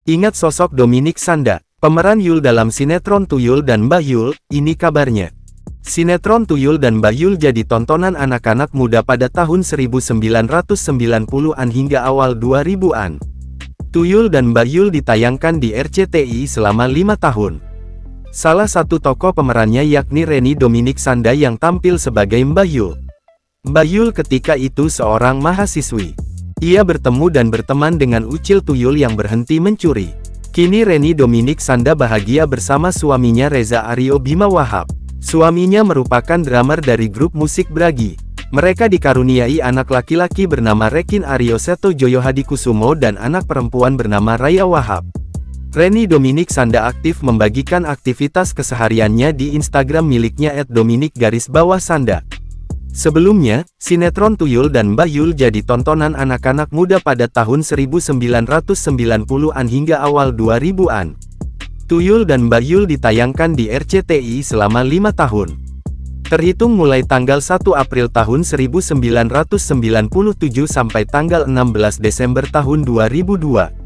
Ingat sosok Dominic Sanda, pemeran Yul dalam sinetron Tuyul dan Mbah Yul, ini kabarnya. Sinetron Tuyul dan Mbah Yul jadi tontonan anak-anak muda pada tahun 1990-an hingga awal 2000-an. Tuyul dan Mbah Yul ditayangkan di RCTI selama 5 tahun. Salah satu tokoh pemerannya yakni Reni Dominic Sanda yang tampil sebagai Mbah Yul. Mbah Yul ketika itu seorang mahasiswi. Ia bertemu dan berteman dengan Ucil Tuyul yang berhenti mencuri. Kini Reni Dominic Sanda bahagia bersama suaminya Reza Aryo Bima Wahab. Suaminya merupakan drummer dari grup musik Bragi. Mereka dikaruniai anak laki-laki bernama Rekin Aryo Seto Joyo Hadikusumo dan anak perempuan bernama Raya Wahab. Reni Dominic Sanda aktif membagikan aktivitas kesehariannya di Instagram miliknya @dominic_sanda. Sebelumnya, sinetron Tuyul dan Mbah Yul jadi tontonan anak-anak muda pada tahun 1990-an hingga awal 2000-an. Tuyul dan Mbah Yul ditayangkan di RCTI selama 5 tahun. Terhitung mulai tanggal 1 April tahun 1997 sampai tanggal 16 Desember tahun 2002.